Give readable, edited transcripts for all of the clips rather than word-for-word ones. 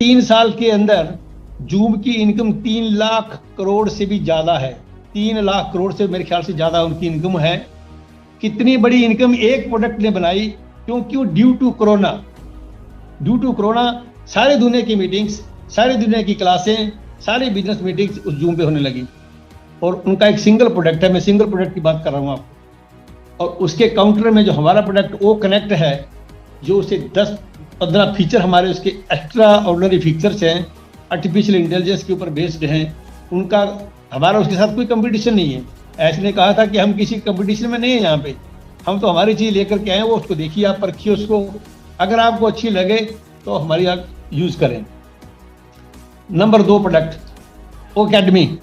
3 साल के अंदर जूम की इनकम 3 लाख करोड़ से भी ज्यादा है। 3 लाख करोड़ से मेरे ख्याल से ज्यादा उनकी इनकम है। कितनी बड़ी इनकम एक प्रोडक्ट ने बनाई, क्योंकि ड्यू टू कोरोना सारी दुनिया की मीटिंग्स, सारी दुनिया की क्लासें, सारी बिजनेस मीटिंग्स उस जूम पे होने लगी। और उनका एक सिंगल प्रोडक्ट है, मैं सिंगल प्रोडक्ट की बात कर रहा हूँ आपको। और उसके काउंटर में जो हमारा प्रोडक्ट वो कनेक्ट है, जो उसे 10-15 फीचर हमारे उसके एक्स्ट्रा ऑर्डिनरी फीचर्स हैं, आर्टिफिशियल इंटेलिजेंस के ऊपर बेस्ड हैं। उनका हमारा उसके साथ कोई कंपटीशन नहीं है। ऐसे ने कहा था कि हम किसी कंपटीशन में नहीं है यहाँ पे, हम तो हमारी चीज़ लेकर के आए, वो उसको देखिए, आप परखिए उसको, अगर आपको अच्छी लगे तो हमारी आप यूज़ करें। नंबर 2 प्रोडक्ट ओकेडमी,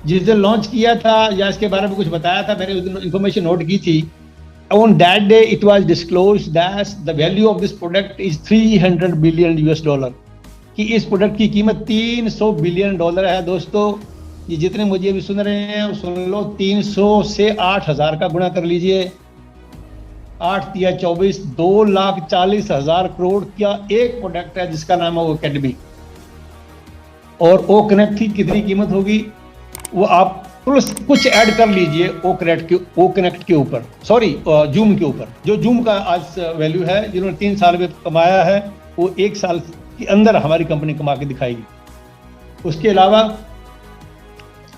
जिस दिन लॉन्च किया था या इसके बारे में कुछ बताया था, मैंने उस दिन इन्फॉर्मेशन नोट की थी। On that day it was disclosed that the value of this product is $300 billion, कि इस प्रोडक्ट की कीमत $300 बिलियन है। दोस्तों ये जितने मुझे अभी सुन रहे हैं सुन लो, 300 से 8,000 का गुणा कर लीजिए, 8 या 24, 2,40,000 करोड़ का एक प्रोडक्ट है जिसका नाम है ओकेडमी। और ओ कनेक्ट की कितनी कीमत होगी वो आप प्लस कुछ ऐड कर लीजिए ओ कनेक्ट के ऊपर, सॉरी जूम के ऊपर। जो जूम का आज वैल्यू है, जिन्होंने 3 साल में कमाया है, वो 1 साल के अंदर हमारी कंपनी कमा के दिखाएगी। उसके अलावा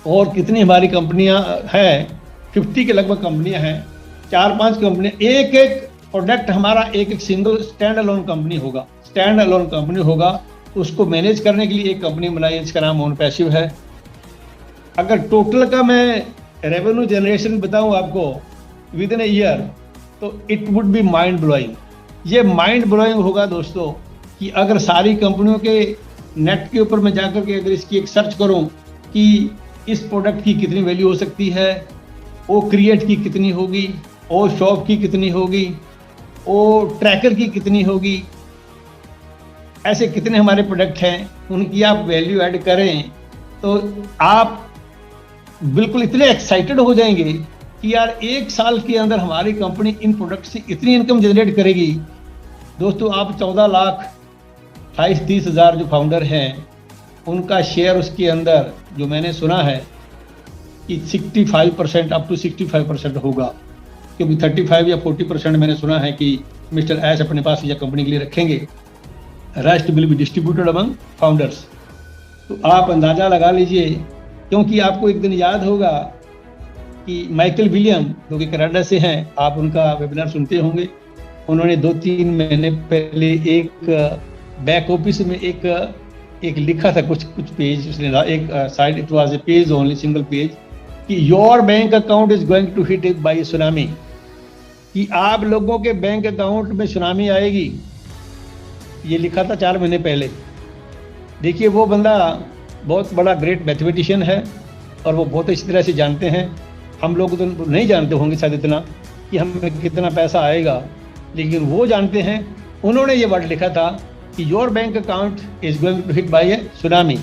और कितनी हमारी कंपनियां हैं, 50 के लगभग कंपनियां हैं, 4-5 कंपनियां, एक एक प्रोडक्ट हमारा एक सिंगल स्टैंड अलोन कंपनी होगा। उसको मैनेज करने के लिए एक कंपनी बनाई है जिसका नाम ओन पैसिव है। अगर टोटल का मैं रेवेन्यू जनरेशन बताऊं आपको विद इन ए ईयर, तो it would be mind blowing. ये माइंड ब्लोइंग होगा दोस्तों, कि अगर सारी कंपनियों के नेट के ऊपर मैं जाकर के अगर इसकी एक सर्च करूं कि इस प्रोडक्ट की कितनी वैल्यू हो सकती है, ओ क्रिएट की कितनी होगी, ओ शॉप की कितनी होगी, ओ ट्रैकर की कितनी होगी, ऐसे कितने हमारे प्रोडक्ट हैं, उनकी आप वैल्यू ऐड करें तो आप बिल्कुल इतने एक्साइटेड हो जाएंगे कि यार 1 साल के अंदर हमारी कंपनी इन प्रोडक्ट से इतनी इनकम जनरेट करेगी। दोस्तों आप 14,28,30,000 जो फाउंडर हैं उनका शेयर उसके अंदर जो मैंने सुना है कि 65% अप टू 65% होगा, क्योंकि 35 या 40% मैंने सुना है कि मिस्टर एस अपने पास यह कंपनी के लिए रखेंगे। Rest will be distributed among founders. तो आप अंदाजा लगा लीजिए, क्योंकि आपको एक दिन याद होगा कि माइकल विलियम जो कि कनाडा से हैं, आप उनका वेबिनार सुनते होंगे। उन्होंने 2-3 महीने पहले एक बैक ऑफिस में एक लिखा था, कुछ पेज, उसने एक side, it was a page only, single page, कि your bank account is going to hit by tsunami, कि आप लोगों के बैंक अकाउंट में सुनामी आएगी। ये लिखा था 4 महीने पहले। देखिए वो बंदा बहुत बड़ा ग्रेट मैथमेटिशियन है और वो बहुत अच्छी तरह से जानते हैं। हम लोग तो नहीं जानते होंगे शायद इतना कि हमें कितना पैसा आएगा, लेकिन वो जानते हैं। उन्होंने ये वर्ड लिखा था कि your bank account is going to hit by a tsunami,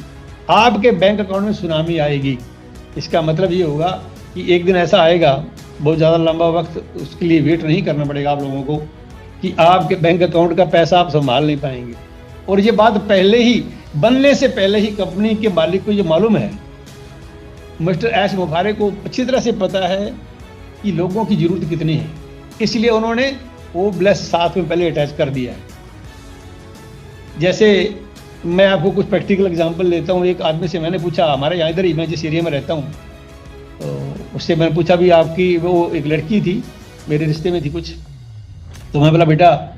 आपके बैंक अकाउंट में सुनामी आएगी। इसका मतलब ये होगा कि एक दिन ऐसा आएगा, बहुत ज़्यादा लंबा वक्त उसके लिए वेट नहीं करना पड़ेगा आप लोगों को, कि आपके बैंक अकाउंट का पैसा आप संभाल नहीं पाएंगे। और ये बात पहले ही, बनने से पहले ही कंपनी के मालिक को ये मालूम है। मिस्टर एस मुफारे को अच्छी तरह से पता है कि लोगों की ज़रूरत कितनी है, इसलिए उन्होंने वो ब्लेस साथ में पहले अटैच कर दिया है। जैसे मैं आपको कुछ प्रैक्टिकल एग्जांपल लेता हूँ। एक आदमी से मैंने पूछा, हमारे यहाँ इधर ही, मैं जिस एरिया में रहता हूँ, तो उससे मैंने पूछा भी आपकी, वो एक लड़की थी मेरे रिश्ते में थी कुछ, तो मैं बोला बेटा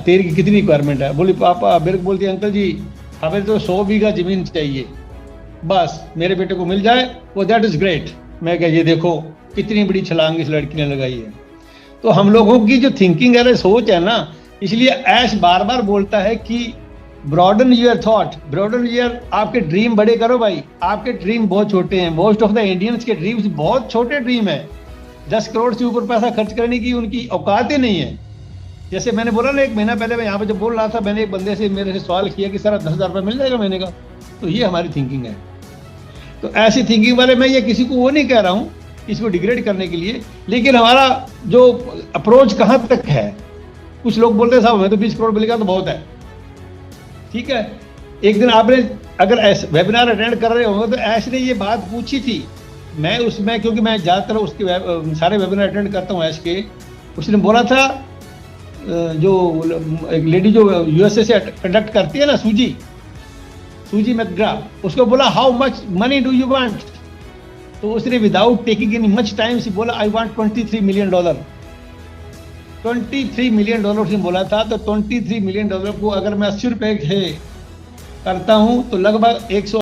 तेरी की कितनी रिक्वायरमेंट है? बोली पापा, मेरे को बोलती अंकल जी हमें तो 100 बीघा जमीन चाहिए, बस मेरे बेटे को मिल जाए, वो दैट इज़ ग्रेट। मैं कह, ये देखो कितनी बड़ी छलांग इस लड़की ने लगाई है। तो हम लोगों की जो थिंकिंग है, सोच है ना, इसलिए ऐश बार बार बोलता है कि broaden your thought, broaden your, आपके ड्रीम बड़े करो भाई। आपके ड्रीम बहुत छोटे हैं। मोस्ट ऑफ द इंडियंस के ड्रीम्स बहुत छोटे ड्रीम है। 10 करोड़ से ऊपर पैसा खर्च करने की उनकी औकात ही नहीं है। जैसे मैंने बोला ना, 1 महीना पहले मैं यहाँ पे जब बोल रहा था, मैंने एक बंदे से मेरे से सवाल किया कि सर 10,000 रुपये मिल जाएगा महीने का। तो ये हमारी थिंकिंग है। तो ऐसी थिंकिंग वाले, मैं ये किसी को वो नहीं कह रहा हूँ इसको डिग्रेड करने के लिए, लेकिन हमारा जो अप्रोच कहाँ तक है। कुछ लोग बोलते हैं साहब हमें तो 20 करोड़ मिलेगा तो बहुत है, ठीक है। एक दिन आपने अगर वेबिनार अटेंड कर रहे हो तो ऐश ने ये बात पूछी थी, मैं उसमें, क्योंकि मैं ज़्यादातर उसके सारे वेबिनार अटेंड करता हूँ ऐश के, उसने बोला था जो एक लेडी जो यूएसए से कंडक्ट करती है ना, सूजी मैकग्रा, उसको बोला how much money do you want, तो उसने without taking any much time से बोला आई वांट $23 मिलियन। $23 मिलियन उसने बोला था। तो $23 मिलियन को अगर मैं 80 रुपए करता हूँ तो लगभग 100